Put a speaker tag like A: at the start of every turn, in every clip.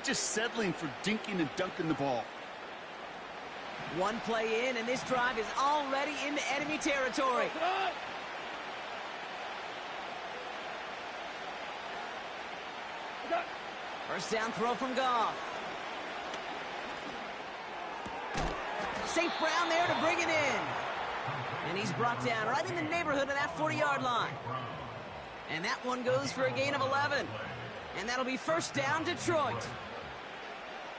A: of just settling for dinking and dunking the ball.
B: One play in, and this drive is already into enemy territory. First down throw from Goff. St. Brown there to bring it in. And he's brought down right in the neighborhood of that 40-yard line. And that one goes for a gain of 11. And that'll be first down, Detroit.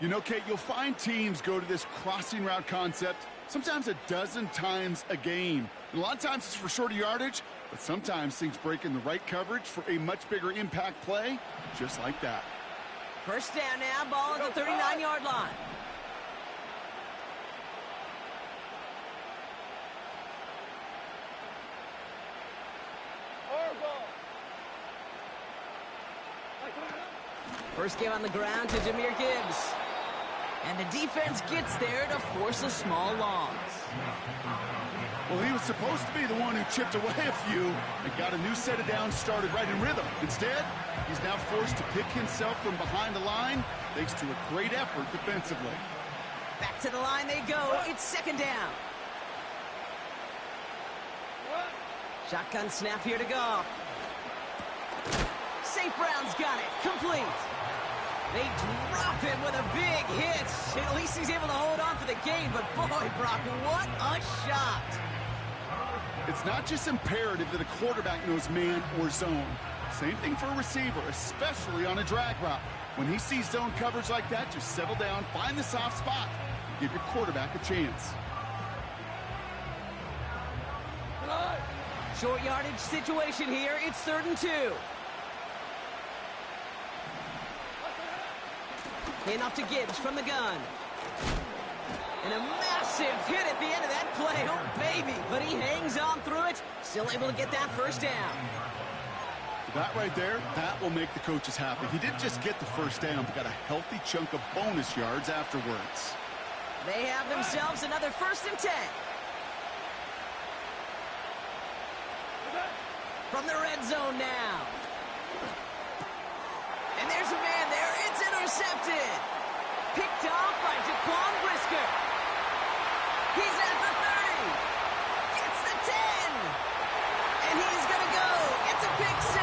A: You know, Kate, you'll find teams go to this crossing route concept sometimes a dozen times a game. And a lot of times it's for shorter yardage, but sometimes things break in the right coverage for a much bigger impact play, just like that.
B: First down now, ball at the 39-yard line. First game on the ground to Jahmyr Gibbs. And the defense gets there to force a small loss.
A: Well, he was supposed to be the one who chipped away a few and got a new set of downs started right in rhythm. Instead, he's now forced to pick himself from behind the line thanks to a great effort defensively.
B: Back to the line they go. It's second down. Shotgun snap here to Goff. St. Brown's got it. Complete. They drop him with a big hit. At least he's able to hold on for the game, but boy, Brock, what a shot.
A: It's not just imperative that a quarterback knows man or zone. Same thing for a receiver, especially on a drag route. When he sees zone coverage like that, just settle down, find the soft spot, and give your quarterback a chance.
B: Short yardage situation here. It's 3rd and 2. Handoff to Gibbs from the gun. And a massive hit at the end of that play. Oh, baby. But he hangs on through it. Still able to get that first down.
A: That right there, that will make the coaches happy. He didn't just get the first down, but got a healthy chunk of bonus yards afterwards.
B: They have themselves another 1st and 10. From the red zone now. And there's a man there. It's intercepted. Picked off by Jaquan Brisker. He's at the 30. Gets the 10. And he's going to go. It's a pick 6.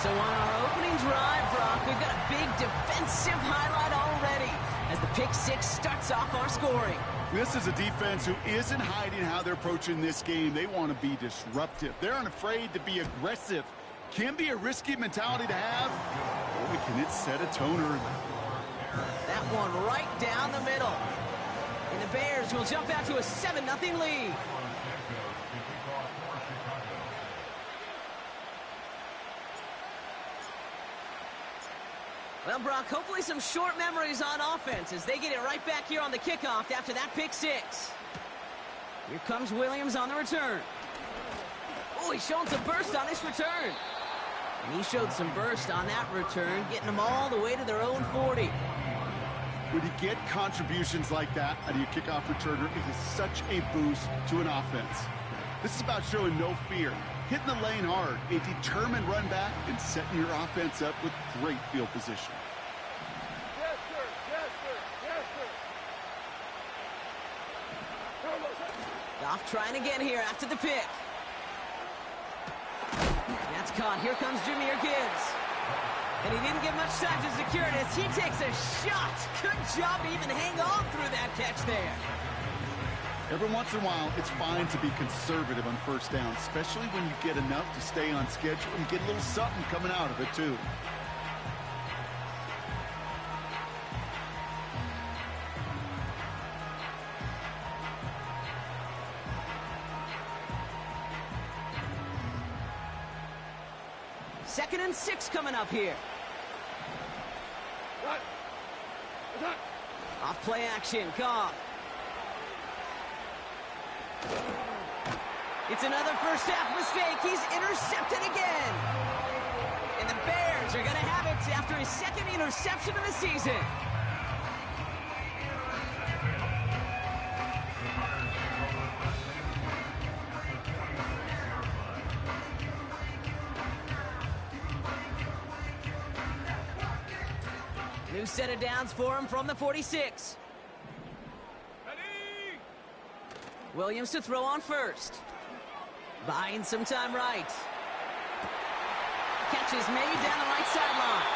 B: So on our opening drive, Brock, we've got a big defensive highlight already as the pick 6 starts off our scoring.
A: This is a defense who isn't hiding how they're approaching this game. They want to be disruptive. They're unafraid to be aggressive. Can be a risky mentality to have. Boy, can it set a tone early.
B: That one right down the middle. And the Bears will jump out to a 7-0 lead. Well, Brock, hopefully some short memories on offense as they get it right back here on the kickoff after that pick 6. Here comes Williams on the return. Oh, he's showing some burst on this return. And he showed some burst on that return, getting them all the way to their own 40.
A: When you get contributions like that out of your kickoff returner, it is such a boost to an offense. This is about showing no fear, hitting the lane hard, a determined run back, and setting your offense up with great field position.
C: Yes, sir. Yes, sir. Yes, sir.
B: Goff trying again here after the pick. That's caught. Here comes Jahmyr Gibbs. And he didn't get much time to secure it as he takes a shot. Good job to even hang on through that catch there.
A: Every once in a while, it's fine to be conservative on first down, especially when you get enough to stay on schedule and get a little something coming out of it, too.
B: Second and 6 coming up here. Off play action, Goff. It's another first half mistake. He's intercepted again. And the Bears are going to have it after his 2nd interception of the season. New set of downs for him from the 46.
C: Ready?
B: Williams to throw on first. Buying some time right. Catch is made down the right sideline.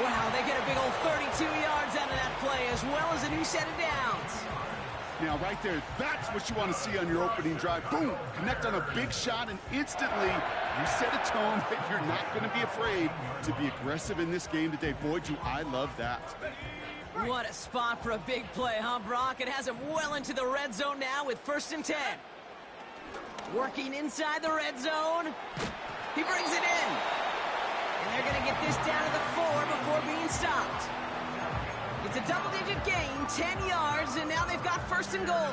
B: Wow, they get a big old 32 yards out of that play, as well as a new set of downs.
A: Now, right there, that's what you want to see on your opening drive. Boom! Connect on a big shot, and instantly you set a tone that you're not going to be afraid to be aggressive in this game today. Boy, do I love that.
B: What a spot for a big play, huh, Brock? It has him well into the red zone now with 1st and 10. Working inside the red zone. He brings it in. And they're going to get this down to the 4 before being stopped. It's a double-digit gain, 10 yards, and now they've got 1st and goal.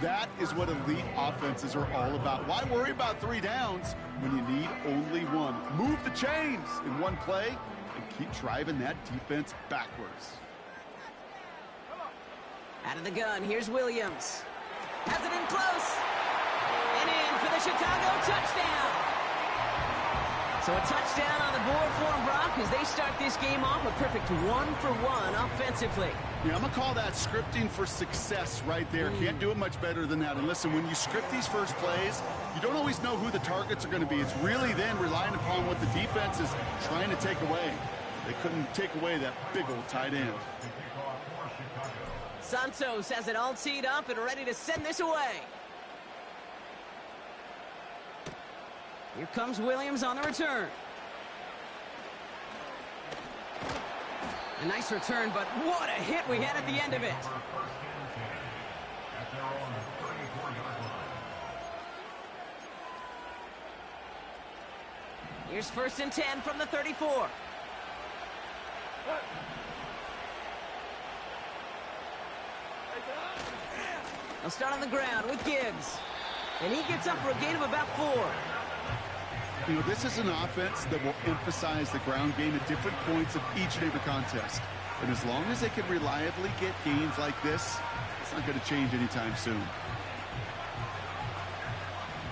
A: That is what elite offenses are all about. Why worry about 3 downs when you need only 1? Move the chains in one play and keep driving that defense backwards.
B: Out of the gun, here's Williams. Has it in close. And in for the Chicago touchdown. So a touchdown on the board for them, Brock, as they start this game off a perfect 1-for-1 offensively.
A: Yeah, I'm going to call that scripting for success right there. Can't do it much better than that. And listen, when you script these first plays, you don't always know who the targets are going to be. It's really then relying upon what the defense is trying to take away. They couldn't take away that big old tight end.
B: Santos has it all teed up and ready to send this away. Here comes Williams on the return. A nice return, but what a hit we had at the end of it. Here's 1st and 10 from the 34. They'll start on the ground with Gibbs. And he gets up for a gain of about 4.
A: You know, this is an offense that will emphasize the ground game at different points of each and every contest. And as long as they can reliably get gains like this, it's not going to change anytime soon.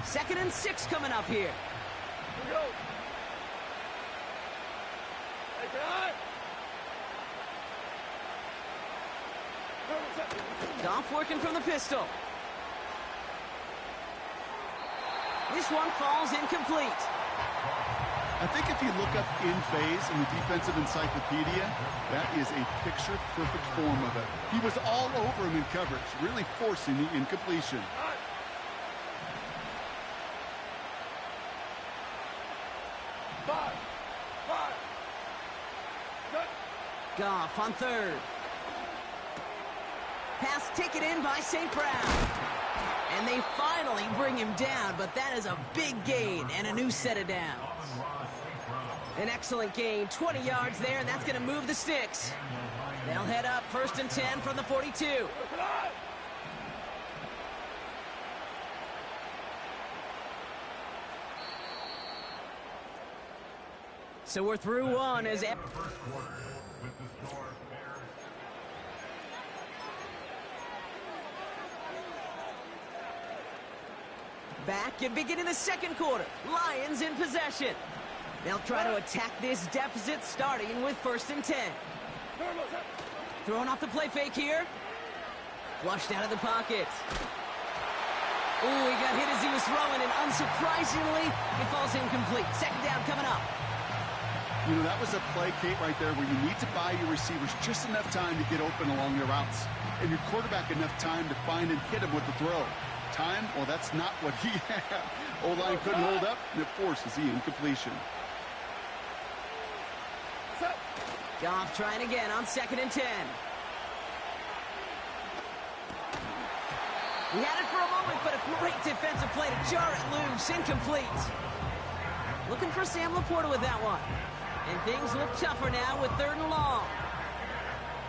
B: 2nd and 6 coming up here.
C: Here we go. Hey, guy.
B: Goff working from the pistol. This one falls incomplete.
A: I think if you look up in phase in the defensive encyclopedia, that is a picture-perfect form of it. He was all over him in coverage, really forcing the incompletion.
C: Five.
B: Goff on 3rd. Pass taken in by St. Brown. And they finally bring him down, but that is a big gain and a new set of downs. An excellent gain, 20 yards there, and that's going to move the sticks. They'll head up 1st and 10 from the 42. So we're through one as... Back and beginning the 2nd quarter. Lions in possession. They'll try to attack this deficit starting with 1st and 10. Throwing off the play fake here. Flushed out of the pocket. Ooh, he got hit as he was throwing, and unsurprisingly, it falls incomplete. 2nd down coming up.
A: You know, that was a play, Kate, right there where you need to buy your receivers just enough time to get open along their routes. And your quarterback enough time to find and hit him with the throw. Time? Well, that's not what he had. O-line couldn't hold up, and it forces the incompletion.
B: Goff trying again on 2nd and 10. He had it for a moment, but a great defensive play to jar it loose. Incomplete. Looking for Sam Laporta with that one. And things look tougher now with 3rd and long.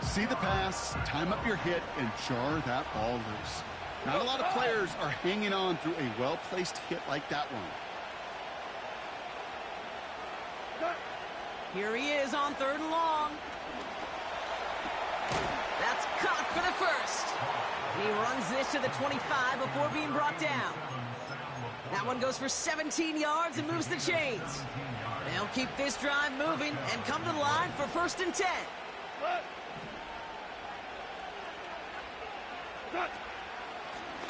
A: See the pass, time up your hit, and jar that ball loose. Not a lot of players are hanging on through a well-placed hit like that one.
B: Here he is on 3rd and long. That's caught for the 1st. And he runs this to the 25 before being brought down. That one goes for 17 yards and moves the chains. They'll keep this drive moving and come to the line for 1st and 10.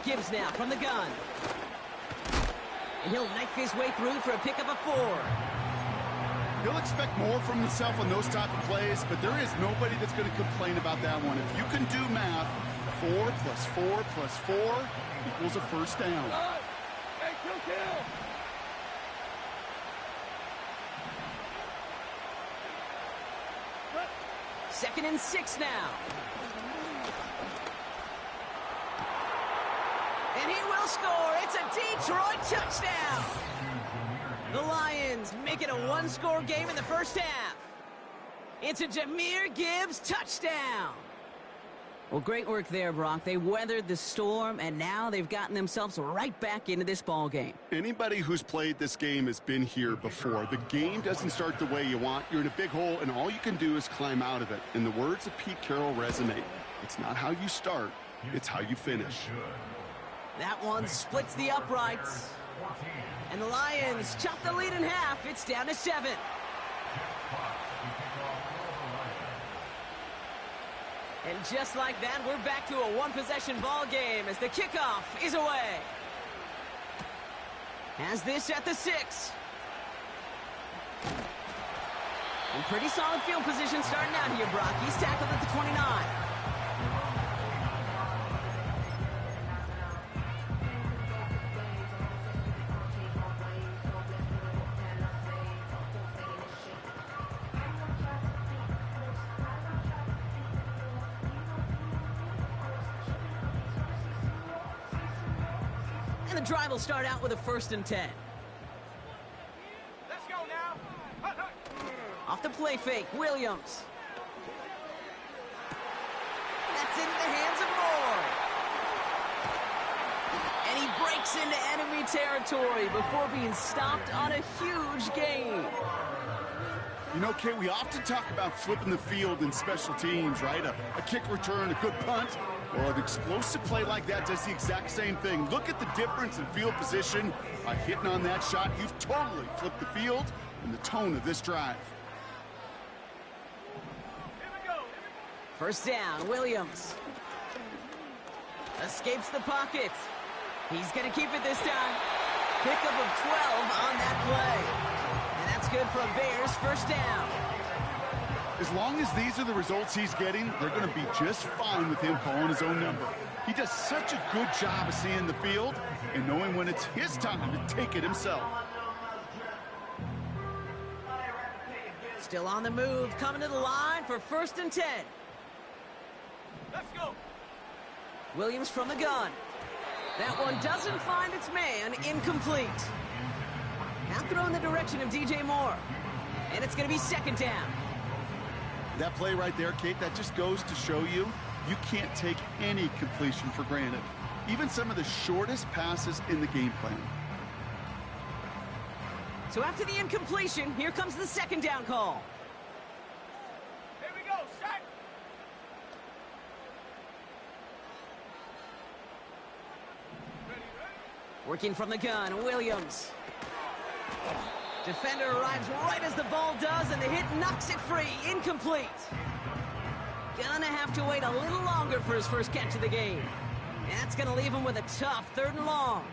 B: Gibbs now from the gun. And he'll knife his way through for a pickup of 4.
A: He'll expect more from himself on those type of plays, but there is nobody that's going to complain about that one. If you can do math, 4 plus 4 plus 4 equals a 1st down.
C: Hey, kill.
B: 2nd and 6 now. And he will score. It's a Detroit touchdown. The Lions make it a 1-score game in the 1st half. It's a Jahmyr Gibbs touchdown. Well, great work there, Brock. They weathered the storm, and now they've gotten themselves right back into this ball game.
A: Anybody who's played this game has been here before. The game doesn't start the way you want. You're in a big hole, and all you can do is climb out of it. And the words of Pete Carroll resonate. It's not how you start, it's how you finish.
B: That one splits the uprights. And the Lions chop the lead in half. It's down to 7. And just like that, we're back to a 1-possession ball game as the kickoff is away. Has this at the 6. And pretty solid field position starting out here, Brock. He's tackled at the 29. And the drive will start out with a 1st and 10.
C: Let's go now.
B: Off the play fake, Williams. That's into the hands of Moore. And he breaks into enemy territory before being stopped on a huge gain.
A: You know, Kate, we often talk about flipping the field in special teams, right? A kick return, a good punt. Well, an explosive play like that does the exact same thing. Look at the difference in field position. By hitting on that shot, you've totally flipped the field and the tone of this drive.
C: Here we go.
B: 1st down, Williams. Escapes the pocket. He's going to keep it this time. Pickup of 12 on that play. And that's good for a Bears 1st down.
A: As long as these are the results he's getting, they're going to be just fine with him calling his own number. He does such a good job of seeing the field and knowing when it's his time to take it himself.
B: Still on the move, coming to the line for 1st and 10.
C: Let's go.
B: Williams from the gun. That one doesn't find its man, incomplete. Now throw in the direction of DJ Moore. And it's going to be 2nd down.
A: That play right there, Kate, that just goes to show you can't take any completion for granted. Even some of the shortest passes in the game plan.
B: So after the incompletion, here comes the 2nd down call.
C: Here we go. Set. Ready.
B: Working from the gun, Williams. Defender arrives right as the ball does, and the hit knocks it free. Incomplete. Gonna have to wait a little longer for his first catch of the game. That's gonna leave him with a tough 3rd and long.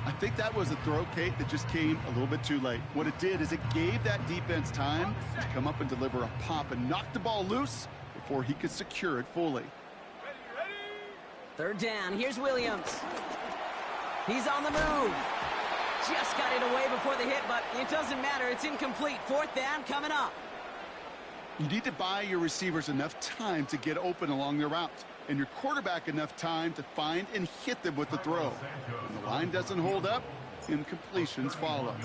A: I think that was a throw, Kate, that just came a little bit too late. What it did is it gave that defense time to come up and deliver a pop and knock the ball loose before he could secure it fully.
C: Ready.
B: 3rd down, here's Williams. He's on the move. Just got it away before the hit, but it doesn't matter. It's incomplete. 4th down coming up.
A: You need to buy your receivers enough time to get open along their route, and your quarterback enough time to find and hit them with the throw. When the line doesn't hold up, incompletions follow.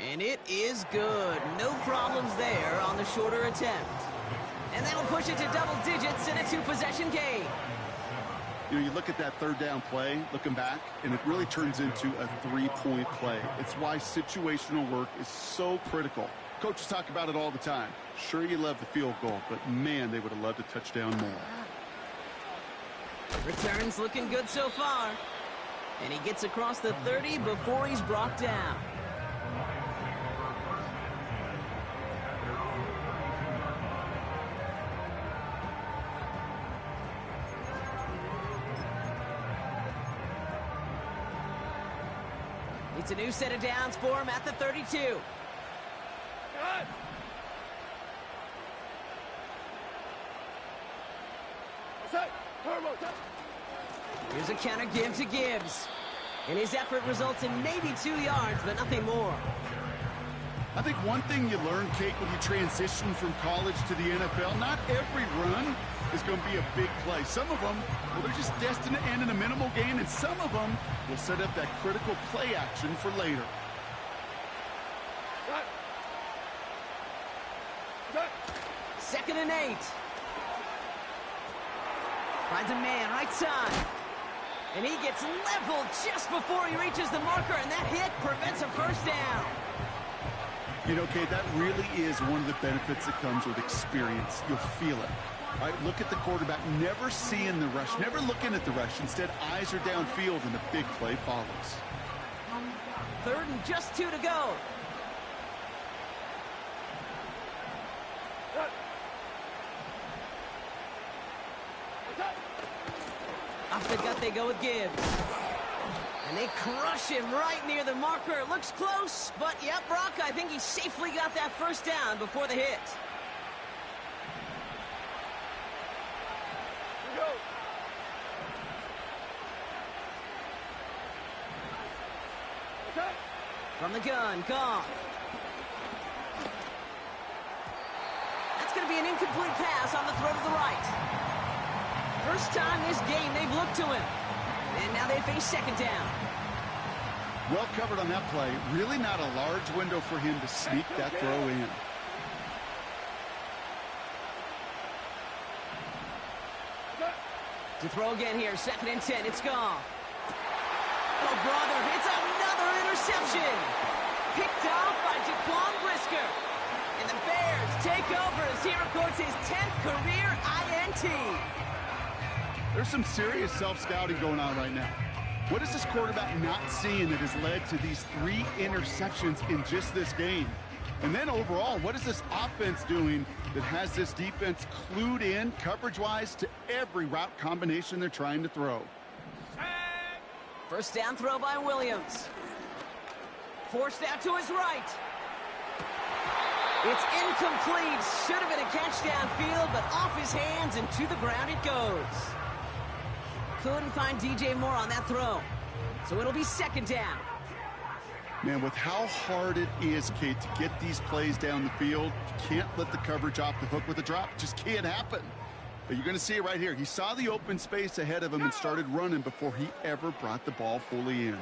B: And it is good. No problems there on the shorter attempt. And that'll push it to double digits in a 2-possession game.
A: You know, you look at that 3rd down play, looking back, and it really turns into a 3-point play. It's why situational work is so critical. Coaches talk about it all the time. Sure, you love the field goal, but man, they would have loved a touchdown more.
B: Returns looking good so far. And he gets across the 30 before he's brought down. It's a new set of downs for him at the 32. Here's a counter give to Gibbs. And his effort results in maybe 2 yards, but nothing more.
A: I think one thing you learn, Kate, when you transition from college to the NFL, not every run is going to be a big play. Some of them, well, they're just destined to end in a minimal gain, and some of them will set up that critical play action for later.
B: Second and 8. Finds a man right side. And he gets leveled just before he reaches the marker, and that hit prevents a first down.
A: You know, Kate, that really is one of the benefits that comes with experience. You'll feel it. Right? Look at the quarterback, never seeing the rush, never looking at the rush. Instead, eyes are downfield, and the big play follows.
B: Third and just 2 to go. Off the gut they go with Gibbs. And they crush him right near the marker. It looks close, but yep, Brock, I think he safely got that first down before the hit. From the gun, Goff. That's going to be an incomplete pass on the throw to the right. First time this game they've looked to him. And now they face second down.
A: Well covered on that play. Really not a large window for him to sneak that throw in.
B: To throw again here, second and 10, it's Goff. Oh, brother, it's another interception. Picked off by Jaquan Brisker. And the Bears take over as he records his 10th career INT.
A: There's some serious self-scouting going on right now. What is this quarterback not seeing that has led to these 3 interceptions in just this game? And then overall, what is this offense doing that has this defense clued in coverage-wise to every route combination they're trying to throw?
B: First down throw by Williams. Forced out to his right. It's incomplete. Should have been a catch downfield, but off his hands and to the ground it goes. Couldn't find DJ Moore on that throw. So it'll be second down.
A: Man, with how hard it is, Kate, to get these plays down the field, you can't let the coverage off the hook with a drop. It just can't happen. But you're going to see it right here. He saw the open space ahead of him and started running before he ever brought the ball fully in.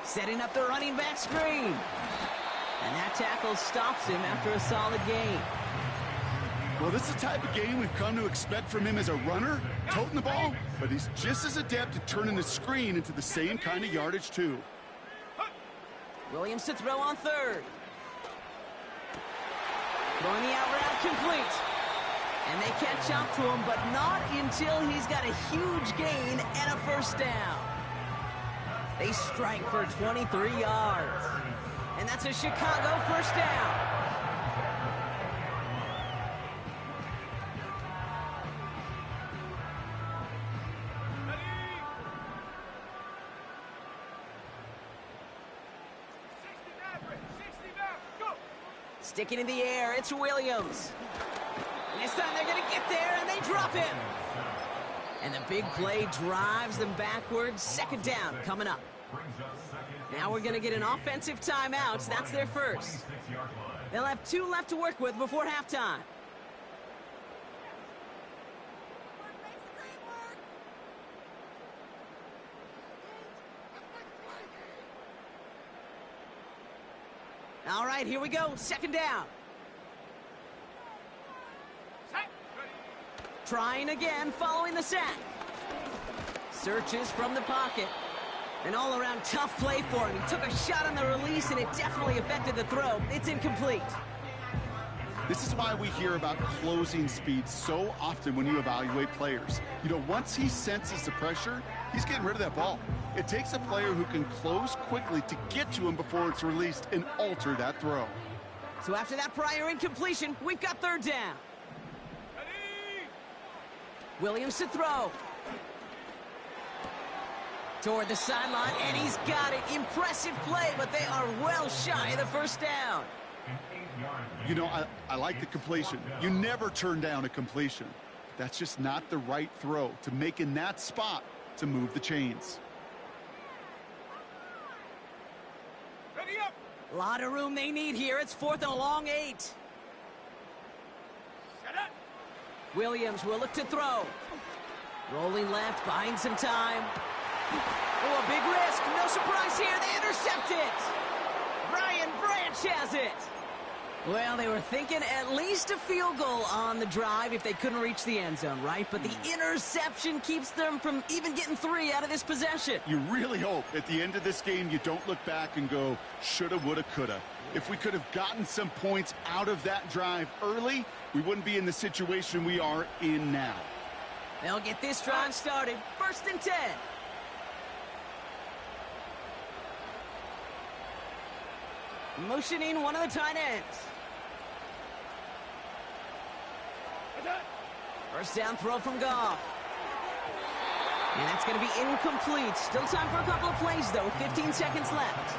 B: Setting up the running back screen. And that tackle stops him after a solid gain.
A: Well, this is the type of game we've come to expect from him as a runner, toting the ball, but he's just as adept at turning the screen into the same kind of yardage, too.
B: Williams to throw on third. Throwing the out route complete. And they catch up to him, but not until he's got a huge gain and a first down. They strike for 23 yards. And that's a Chicago first down. Sticking in the air, it's Williams. And this time they're going to get there, and they drop him. And the big play drives them backwards. Second down coming up. Now we're going to get an offensive timeout. That's their first. They'll have 2 left to work with before halftime. All right, here we go. Second down. Trying again following the sack. Searches from the pocket. An all-around tough play for him. He took a shot on the release, and it definitely affected the throw. It's incomplete.
A: This is why we hear about closing speed so often when you evaluate players. You know, once he senses the pressure, he's getting rid of that ball. It takes a player who can close quickly to get to him before it's released and alter that throw.
B: So after that prior incompletion, we've got third down.
C: Ready?
B: Williams to throw. Toward the sideline, and he's got it. Impressive play, but they are well shy of the first down.
A: You know, I like the completion. You never turn down a completion. That's just not the right throw to make in that spot to move the chains.
C: Ready up!
B: A lot of room they need here. It's 4th and a long 8.
C: Set up!
B: Williams will look to throw. Rolling left, buying some time. Oh, a big risk. No surprise here. They intercept it. Brian Branch has it. Well, they were thinking at least a field goal on the drive if they couldn't reach the end zone, right? But the interception keeps them from even getting 3 out of this possession.
A: You really hope at the end of this game you don't look back and go, shoulda, woulda, coulda. If we could have gotten some points out of that drive early, we wouldn't be in the situation we are in now.
B: They'll get this drive started. 1st and 10. Motioning one of the tight ends. First down throw from Goff. And that's going to be incomplete. Still time for a couple of plays, though. 15 seconds left.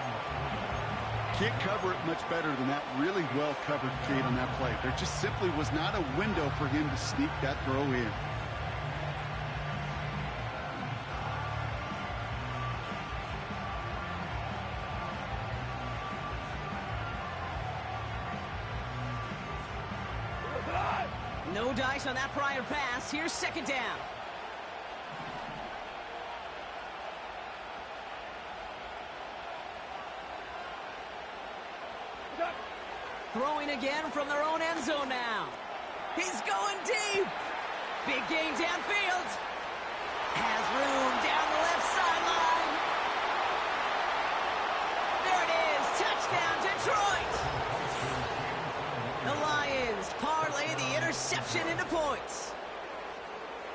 A: Can't cover it much better than that really well-covered Kate on that play. There just simply was not a window for him to sneak that throw in.
B: No dice on that prior pass. Here's 2nd down. Throwing again from their own end zone now. He's going deep. Big gain downfield. Has room down the left sideline. There it is. Touchdown, Detroit. The Lions parlay the interception into points.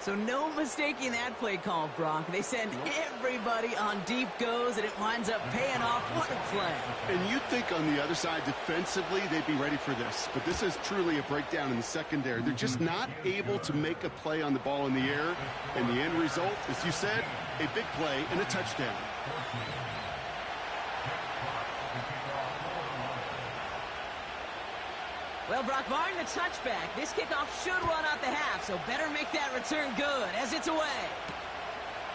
B: So no mistaking that play call, Brock. They send everybody on deep goes, and it winds up paying off. What a play.
A: And you'd think on the other side, defensively, they'd be ready for this. But this is truly a breakdown in the secondary. They're just not able to make a play on the ball in the air. And the end result, as you said, a big play and a touchdown.
B: Well, Brock, barring the touchback, this kickoff should run out the half, so better make that return good as it's away.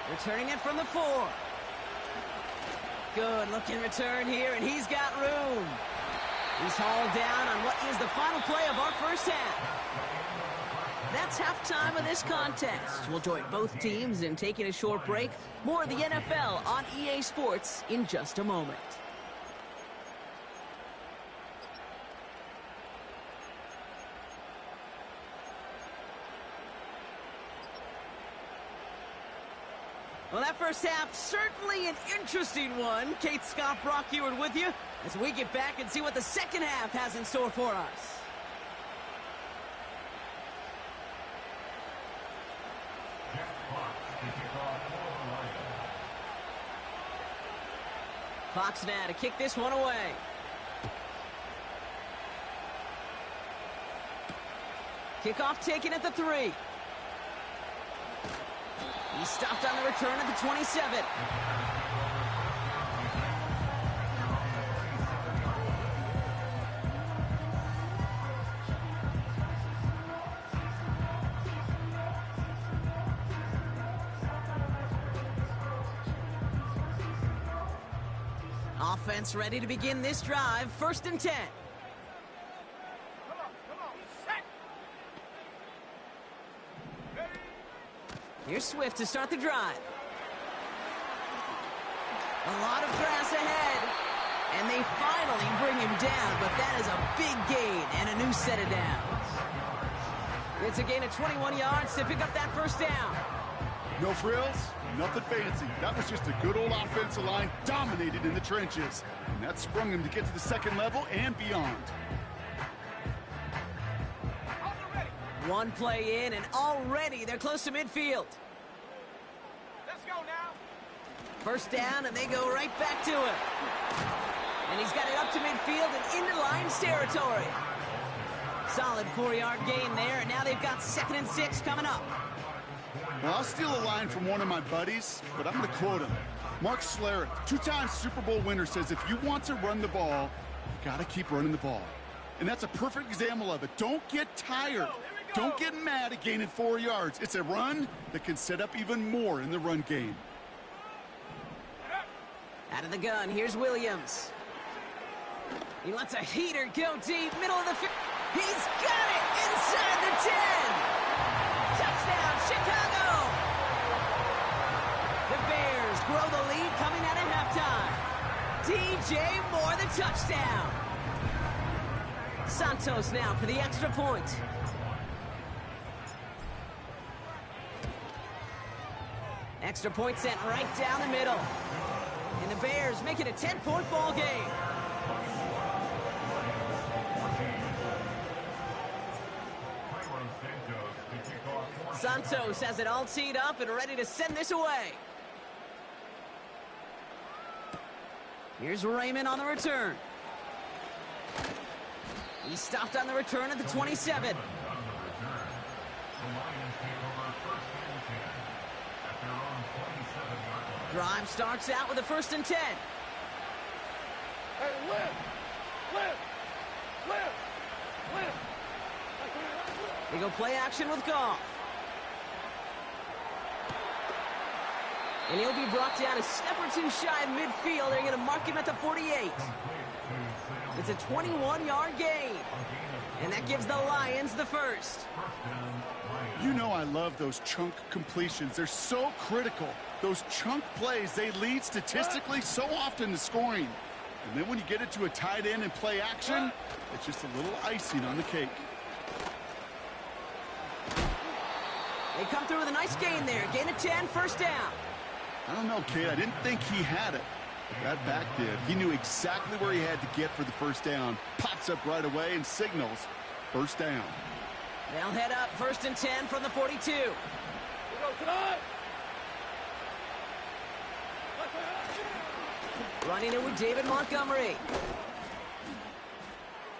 B: Returning it from the 4. Good looking return here, and he's got room. He's hauled down on what is the final play of our first half. That's halftime of this contest. We'll join both teams in taking a short break. More of the NFL on EA Sports in just a moment. Well, that first half, certainly an interesting one. Kate, Scott, Brock Eward with you as we get back and see what the second half has in store for us. Fox now to kick this one away. Kickoff taken at the 3. He stopped on the return at the 27. Offense ready to begin this drive. 1st and 10. Here's Swift to start the drive. A lot of grass ahead. And they finally bring him down, but that is a big gain and a new set of downs. It's a gain of 21 yards to pick up that first down.
A: No frills, nothing fancy. That was just a good old offensive line dominated in the trenches. And that sprung him to get to the second level and beyond.
B: One play in, and already they're close to midfield.
C: Let's go now.
B: First down, and they go right back to him. And he's got it up to midfield and into Lions territory. Solid 4-yard gain there, and now they've got 2nd and 6 coming up.
A: Well, I'll steal a line from one of my buddies, but I'm going to quote him. Mark Schlereth, 2-time Super Bowl winner, says if you want to run the ball, you got to keep running the ball. And that's a perfect example of it. Don't get tired. Don't get mad at gaining 4 yards. It's a run that can set up even more in the run game.
B: Out of the gun, here's Williams. He lets a heater go deep, middle of the field. He's got it inside the 10. Touchdown, Chicago. The Bears grow the lead coming out of halftime. DJ Moore, the touchdown. Santos now for the extra point. Extra point sent right down the middle. And the Bears make it a 10-point ball game. Santos has it all teed up and ready to send this away. Here's Raymond on the return. He stopped on the return at the 27. Drive starts out with a 1st and 10.
C: Hey, lift.
B: They go play action with Goff. And he'll be brought down a step or two shy of midfield. They're going to mark him at the 48. It's a 21-yard gain. And that gives the Lions the first.
A: You know I love those chunk completions. They're so critical. Those chunk plays, they lead statistically so often to scoring. And then when you get it to a tight end and play action, it's just a little icing on the cake.
B: They come through with a nice gain there. Gain of 10, 1st down.
A: I don't know, kid. I didn't think he had it. But that back did. He knew exactly where he had to get for the 1st down. Pops up right away and signals 1st down.
B: They'll head up 1st and 10 from the 42.
C: Here goes tonight.
B: Running it with David Montgomery.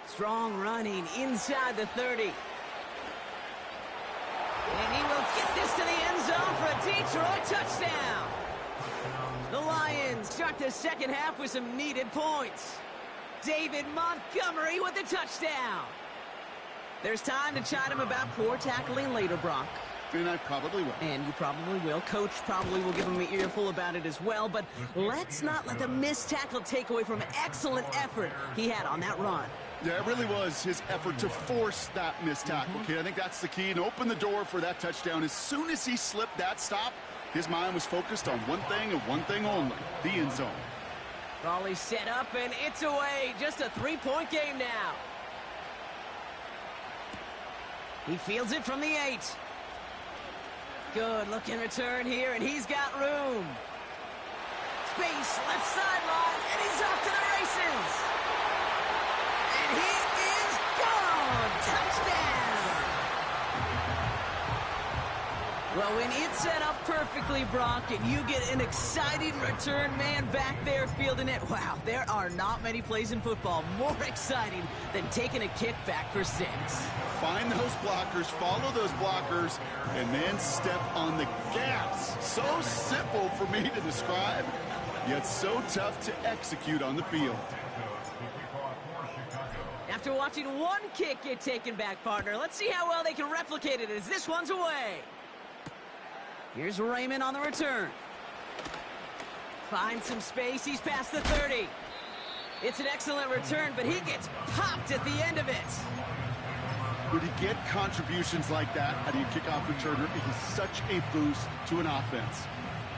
B: Strong running inside the 30. And he will get this to the end zone for a Detroit touchdown. The Lions start the 2nd half with some needed points. David Montgomery with the touchdown. There's time to chide him about poor tackling later, Brock.
A: And I probably will.
B: And you probably will. Coach probably will give him an earful about it as well. But let's not let the missed tackle take away from an excellent effort he had on that run.
A: Yeah, it really was his effort to force that missed tackle, kid. I think that's the key, and open the door for that touchdown. As soon as he slipped that stop, his mind was focused on one thing and one thing only, the end zone.
B: Volley set up, and it's away. Just a 3-point game now. He fields it from the 8. Good looking return here, and he's got room. Space, left sideline, and he's off to the races. And he is gone. Touchdown. Well, when it's set up perfectly, Brock, and you get an exciting return man back there fielding it, wow, there are not many plays in football more exciting than taking a kick back for 6.
A: Find those blockers, follow those blockers, and then step on the gas. So simple for me to describe, yet so tough to execute on the field.
B: After watching one kick get taken back, partner, let's see how well they can replicate it as this one's away. Here's Raymond on the return. Finds some space. He's past the 30. It's an excellent return, but he gets popped at the end of it.
A: When you get contributions like that out of your kickoff returner, it is such a boost to an offense.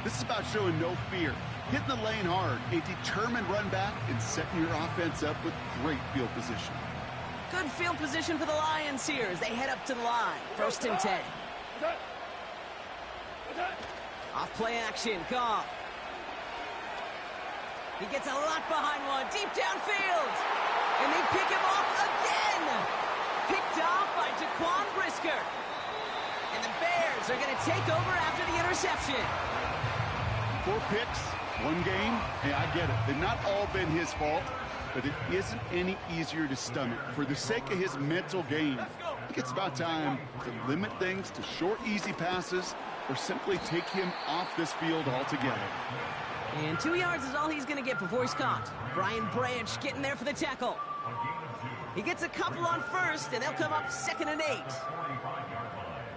A: This is about showing no fear, hitting the lane hard, a determined run back, and setting your offense up with great field position.
B: Good field position for the Lions here as they head up to the line. 1st and 10. Off play action, Goff. He gets a lot behind one, deep downfield. And they pick him off again. Picked off by Jaquan Brisker. And the Bears are going to take over after the interception.
A: 4 picks, One game, hey, I get it. They've not all been his fault, but it isn't any easier to stomach. For the sake of his mental game, I think it's about time to limit things to short, easy passes or simply take him off this field altogether.
B: And 2 yards is all he's going to get before he's caught. Brian Branch getting there for the tackle. He gets a couple on first, and they'll come up 2nd and 8.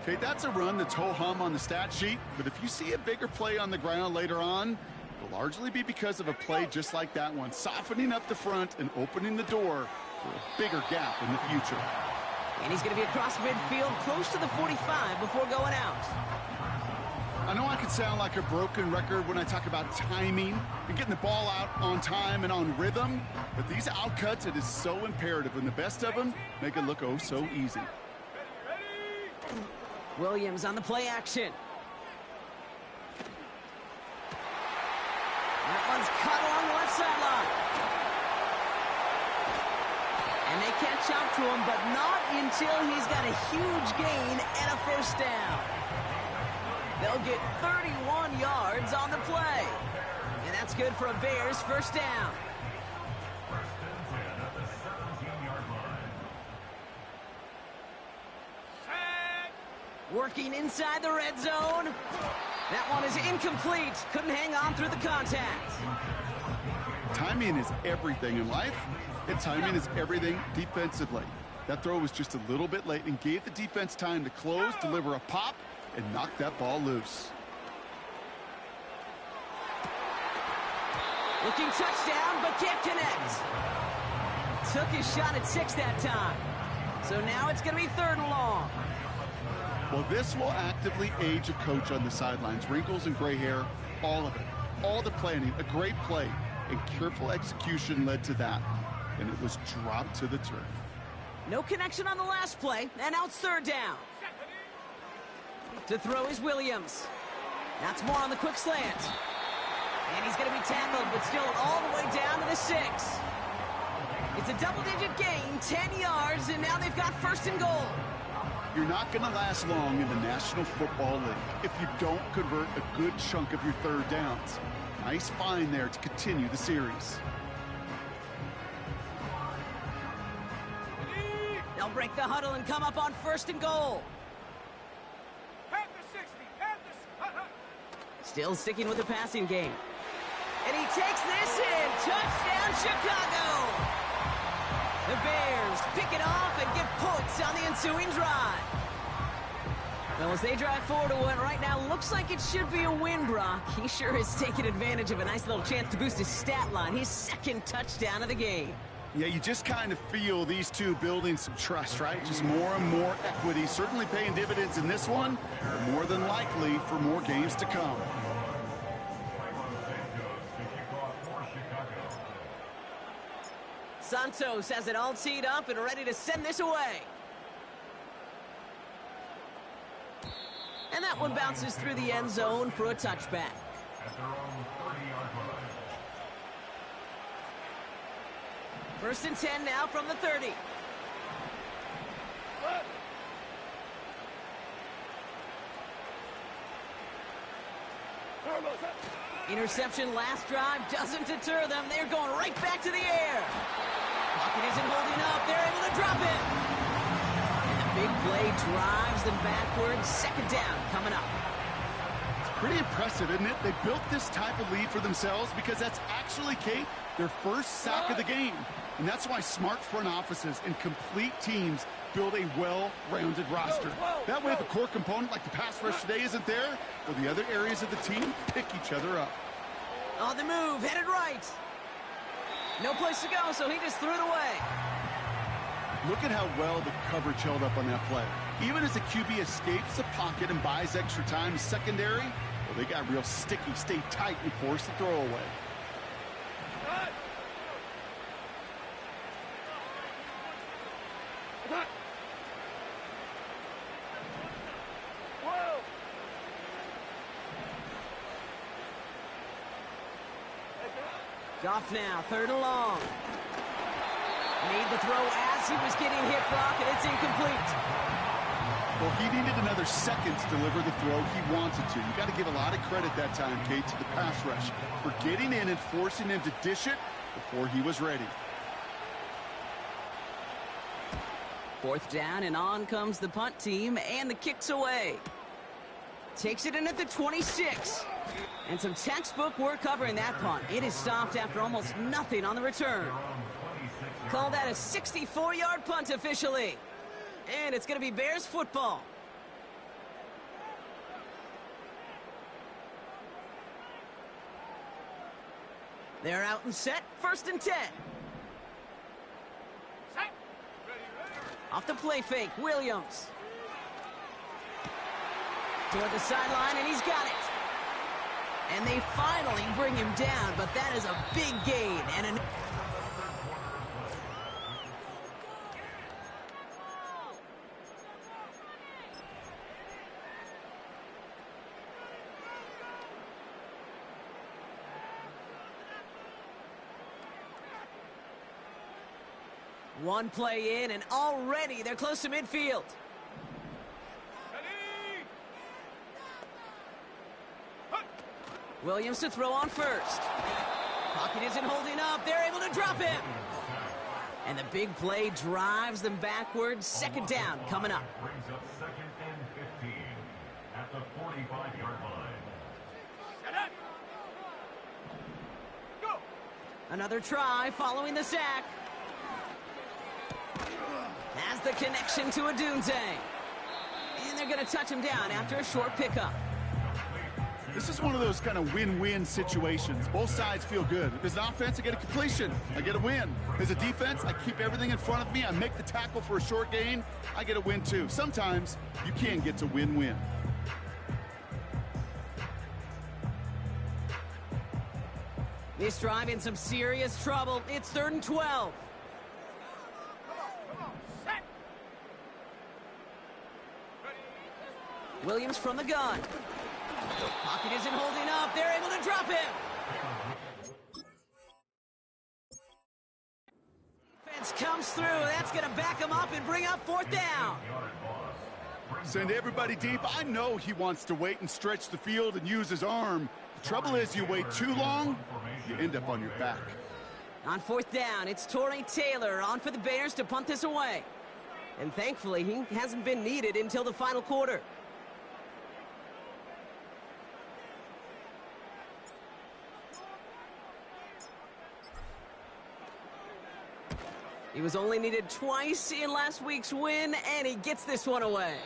A: Okay, that's a run that's ho-hum on the stat sheet, but if you see a bigger play on the ground later on, it'll largely be because of a play just like that one, softening up the front and opening the door for a bigger gap in the future.
B: And he's going to be across midfield, close to the 45 before going out.
A: I know I can sound like a broken record when I talk about timing and getting the ball out on time and on rhythm, but these outcuts, it is so imperative, and the best of them make it look oh so easy.
B: Williams on the play action. That one's cut along the left sideline. And they catch up to him, but not until he's got a huge gain and a first down. They'll get 31 yards on the play. And that's good for a Bears first down. Working inside the red zone. That one is incomplete. Couldn't hang on through the contact.
A: Timing is everything in life, and timing is everything defensively. That throw was just a little bit late and gave the defense time to close, deliver a pop, and knock that ball loose.
B: Looking touchdown, but can't connect. Took his shot at 6 that time. So now it's going to be 3rd and long.
A: Well, this will actively age a coach on the sidelines. Wrinkles and gray hair, all of it. All the planning, a great play, and careful execution led to that. And it was dropped to the turf.
B: No connection on the last play, and now it's 3rd down. To throw is Williams. That's more on the quick slant. And he's going to be tackled, but still all the way down to the 6. It's a double-digit gain, 10 yards, and now they've got 1st and goal.
A: You're not going to last long in the National Football League if you don't convert a good chunk of your 3rd downs. Nice find there to continue the series.
B: They'll break the huddle and come up on 1st and goal. Still sticking with the passing game. And he takes this in. Touchdown, Chicago! The Bears pick it off and get points on the ensuing drive. Well, as they drive forward to what right now looks like it should be a win, Brock. He sure has taken advantage of a nice little chance to boost his stat line. His 2nd touchdown of the game.
A: Yeah, you just kind of feel these two building some trust, right? Just more and more equity. Certainly paying dividends in this one, but more than likely for more games to come.
B: Santos has it all teed up and ready to send this away. And that one bounces through the end zone for a touchback. First and 10 now from the 30. Interception last drive doesn't deter them. They're going right back to the air. Pocket isn't holding up. They're able to drop it. And the big play drives them backwards. 2nd down coming up.
A: It's pretty impressive, isn't it? They built this type of lead for themselves because that's actually, Kate, their first sack of the game. And that's why smart front offices and complete teams build a well-rounded roster. That way, if a core component like the pass rush today isn't there, well, the other areas of the team pick each other up.
B: On the move, headed right. No place to go, so he just threw it away.
A: Look at how well the coverage held up on that play. Even as the QB escapes the pocket and buys extra time secondary, well, they got real sticky, stayed tight, and forced the throw away.
B: Goff now, 3rd and long. Made the throw as he was getting hit, Brock, and it's incomplete.
A: Well, he needed another second to deliver the throw he wanted to. You got to give a lot of credit that time, Kate, to the pass rush for getting in and forcing him to dish it before he was ready.
B: 4th down, and on comes the punt team, and the kick's away. Takes it in at the 26. And some textbook work covering that punt. It is stopped after almost nothing on the return. Call that a 64-yard punt officially. And it's going to be Bears football. They're out and set. 1st and 10. Off the play fake, Williams. Toward the sideline, and he's got it. And they finally bring him down, but that is a big gain. And an one play in, and already they're close to midfield. Williams to throw on first. Pocket isn't holding up. They're able to drop him. And the big play drives them backwards. 2nd down coming up.
D: Brings up 2nd and 15 at the 45-yard line.
B: Another try following the sack. Has the connection to Adunze. And they're going to touch him down after a short pickup.
A: This is one of those kind of win-win situations. Both sides feel good. As an offense, I get a completion. I get a win. As a defense, I keep everything in front of me. I make the tackle for a short gain. I get a win, too. Sometimes you can get to win-win.
B: This drive in some serious trouble. It's 3rd and 12. Williams from the gun. Pocket isn't holding up. They're able to drop him. Defense comes through. That's going to back him up and bring up 4th down.
A: Send everybody deep. I know he wants to wait and stretch the field and use his arm. The trouble is you wait too long, you end up on your back.
B: On 4th down, it's Torrey Taylor on for the Bears to punt this away. And thankfully, he hasn't been needed until the final quarter. He was only needed twice in last week's win, and he gets this one away.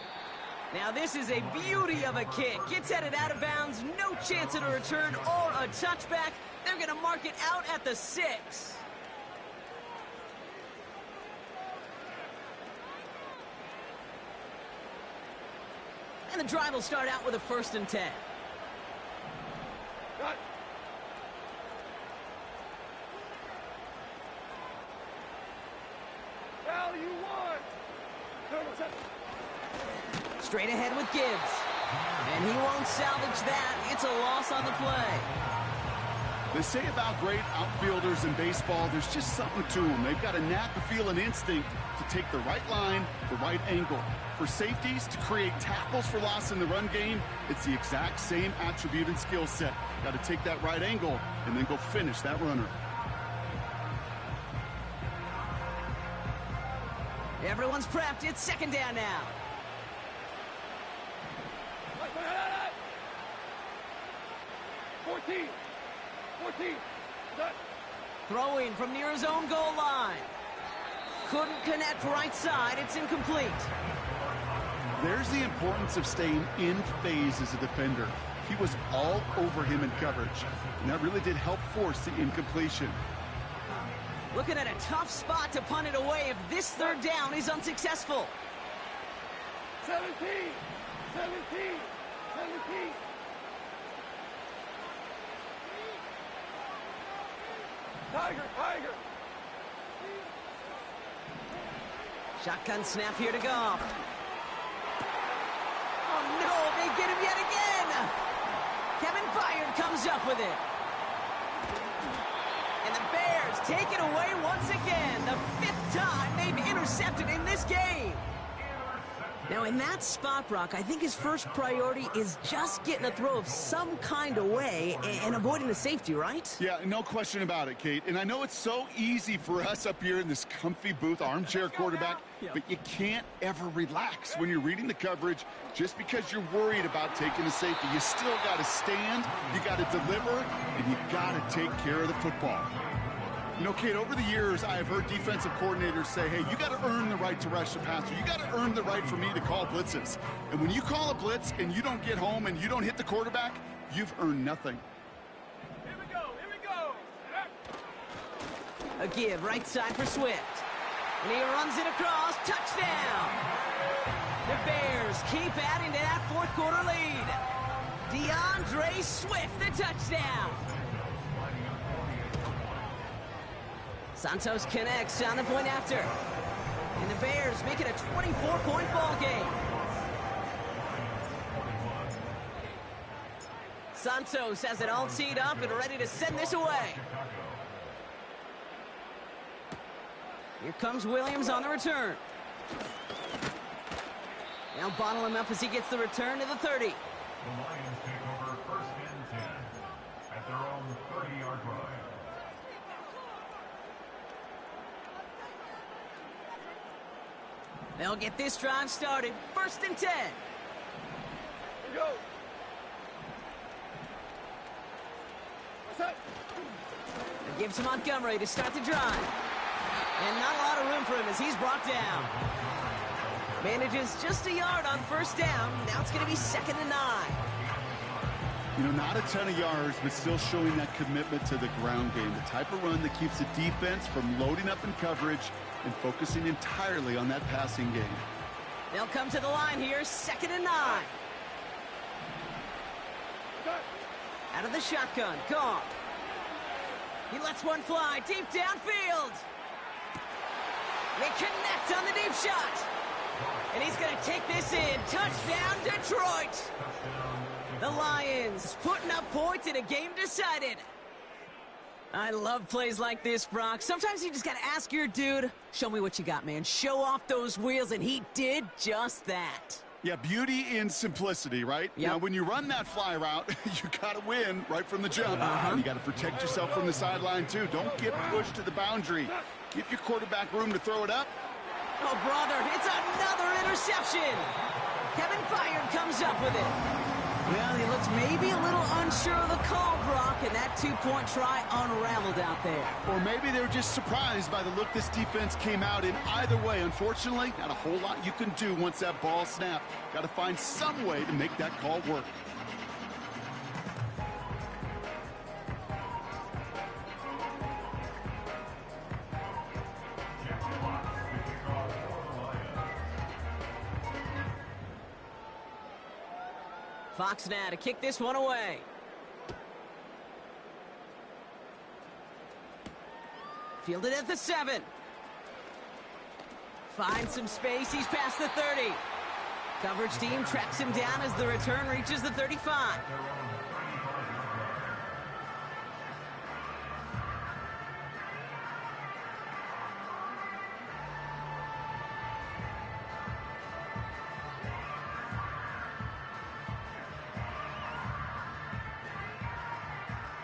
B: Now this is a beauty of a kick. Gets headed out of bounds, no chance at a return or a touchback. They're going to mark it out at the 6. And the drive will start out with a 1st and 10.
C: Cut. Well, you won.
B: Straight ahead with Gibbs. And he won't salvage that. It's a loss on the play.
A: They say about great outfielders in baseball, there's just something to them. They've got a knack, a feel, an instinct to take the right line, the right angle. For safeties, to create tackles for loss in the run game, it's the exact same attribute and skill set. Got to take that right angle and then go finish that runner.
B: Everyone's prepped. It's 2nd down now.
C: 14. Done.
B: Throwing from near his own goal line. Couldn't connect right side. It's incomplete.
A: There's the importance of staying in phase as a defender. He was all over him in coverage, and that really did help force the incompletion.
B: Looking at a tough spot to punt it away if this 3rd down is unsuccessful.
C: 17. Tiger.
B: Shotgun snap here to Goff. Oh no, they get him yet again. Kevin Byard comes up with it. And the Bears take it away once again. The 5th time they've intercepted in this game. Now, in that spot, Brock, I think his first priority is just getting a throw of some kind of way and avoiding the safety, right?
A: Yeah, no question about it, Kate. And I know it's so easy for us up here in this comfy booth, armchair quarterback, but you can't ever relax when you're reading the coverage just because you're worried about taking a safety. You still got to stand, you got to deliver, and you got to take care of the football. You know, Kate, over the years, I have heard defensive coordinators say, hey, you got to earn the right to rush the passer. You got to earn the right for me to call blitzes. And when you call a blitz and you don't get home and you don't hit the quarterback, you've earned nothing.
C: Here we go, here we go.
B: A give, right side for Swift. And he runs it across, touchdown! The Bears keep adding to that fourth quarter lead. DeAndre Swift, the touchdown! Santos connects on the point after. And the Bears make it a 24-point ball game. Santos has it all teed up and ready to send this away. Here comes Williams on the return. Now bottle him up as he gets the return to the 30.
D: The Lions take over first and 10 at their own 30-yard line.
B: They'll get this drive started. First and 10.
C: Here we go. What's up?
B: They give to Montgomery to start the drive. And not a lot of room for him as he's brought down. Manages just a yard on first down. Now it's going to be 2nd and 9.
A: You know, not a ton of yards, but still showing that commitment to the ground game. The type of run that keeps the defense from loading up in coverage and focusing entirely on that passing game.
B: They'll come to the line here, 2nd and 9. Out of the shotgun, Goff. He lets one fly deep downfield. They connect on the deep shot. And he's going to take this in. Touchdown, Detroit. The Lions putting up points in a game decided. I love plays like this, Brock. Sometimes you just got to ask your dude, show me what you got, man. Show off those wheels, and he did just that.
A: Yeah, beauty in simplicity, right?
B: Yep.
A: Now, when you run that fly route, you got to win right from the jump. And you got to protect yourself from the sideline, too. Don't get pushed to the boundary. Give your quarterback room to throw it up.
B: Oh, brother, it's another interception. Kevin Byard comes up with it. Well, he looks maybe a little unsure of the call, Brock, and that two-point try unraveled out there.
A: Or maybe they were just surprised by the look this defense came out in. Either way, unfortunately, not a whole lot you can do once that ball snapped. Got to find some way to make that call work.
B: Fox now to kick this one away. Fielded at the 7. Finds some space. He's past the 30. Coverage team tracks him down as the return reaches the 35.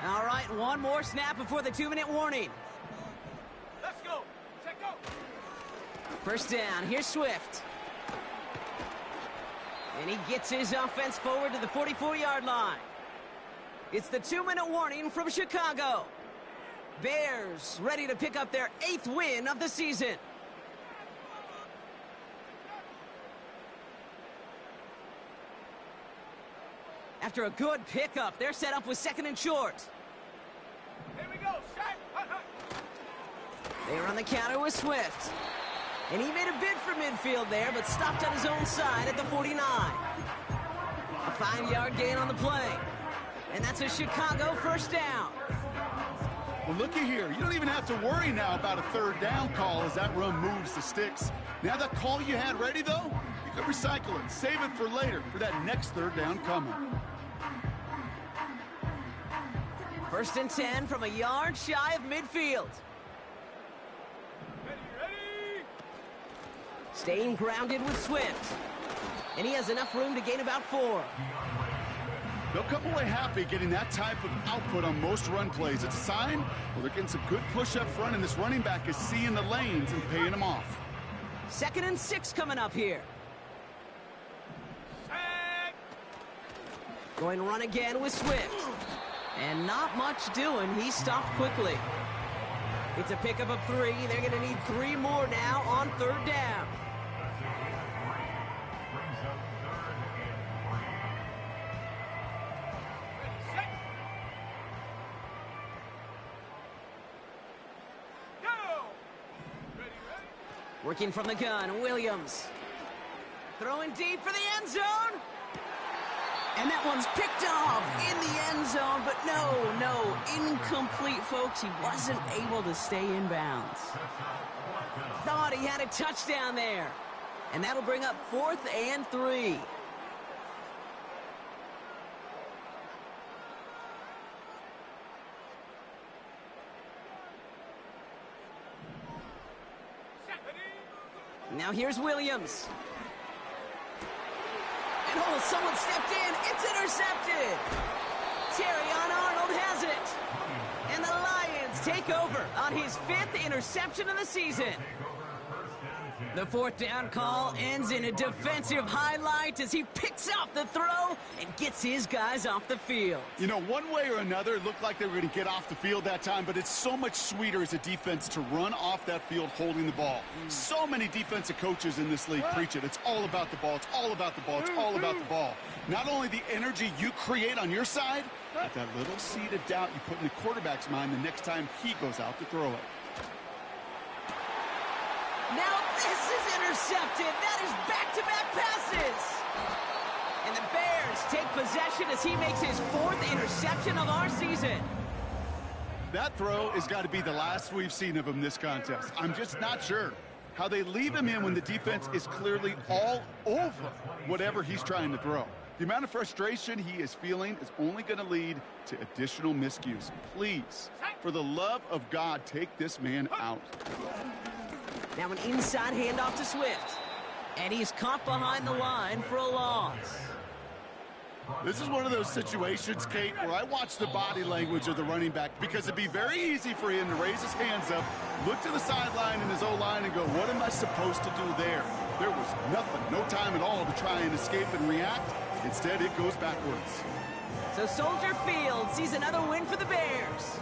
B: All right, one more snap before the 2-minute warning.
C: Let's go. Check go.
B: First down, here's Swift. And he gets his offense forward to the 44-yard line. It's the 2-minute warning from Chicago. Bears ready to pick up their 8th win of the season. After a good pickup, they're set up with 2nd and short.
C: Here we go. Shot. Hut, hut.
B: They run the counter with Swift. And he made a bid for midfield there, but stopped on his own side at the 49. A 5-yard gain on the play. And that's a Chicago first down.
A: Well, looky here. You don't even have to worry now about a 3rd down call as that run moves the sticks. Now that call you had ready, though, you can recycle it. Save it for later for that next 3rd down coming.
B: First and 10 from a yard shy of midfield.
C: Ready, ready.
B: Staying grounded with Swift. And he has enough room to gain about 4.
A: They'll come away happy getting that type of output on most run plays. It's a sign, well, they're getting some good push up front, and this running back is seeing the lanes and paying them off.
B: 2nd and 6 coming up here. Going to run again with Swift. And not much doing. He stopped quickly. It's a pickup of 3. They're going to need 3 more now on 3rd down. Working from the gun, Williams. Throwing deep for the end zone. And that one's picked off in the end zone, but no, incomplete, folks. He wasn't able to stay in bounds. Thought he had a touchdown there. And that'll bring up 4th and 3. Now here's Williams. And oh, someone stepped in. It's intercepted. Terrion Arnold has it. And the Lions take over on his 5th interception of the season. The 4th down call ends in a defensive highlight as he picks off the throw and gets his guys off the field.
A: You know, one way or another, it looked like they were going to get off the field that time, but it's so much sweeter as a defense to run off that field holding the ball. So many defensive coaches in this league preach it. It's all about the ball. It's all about the ball. It's all about the ball. Not only the energy you create on your side, but that little seed of doubt you put in the quarterback's mind the next time he goes out to throw it.
B: Now this is intercepted. That is back-to-back passes. And the Bears take possession as he makes his 4th interception of our season.
A: That throw has got to be the last we've seen of him this contest. I'm just not sure how they leave him in when the defense is clearly all over whatever he's trying to throw. The amount of frustration he is feeling is only going to lead to additional miscues. Please, for the love of God, take this man out.
B: Now an inside handoff to Swift. And he's caught behind the line for a loss.
A: This is one of those situations, Kate, where I watch the body language of the running back because it'd be very easy for him to raise his hands up, look to the sideline in his O-line and go, what am I supposed to do there? There was nothing, no time at all to try and escape and react. Instead, it goes backwards.
B: So Soldier Field sees another win for the Bears.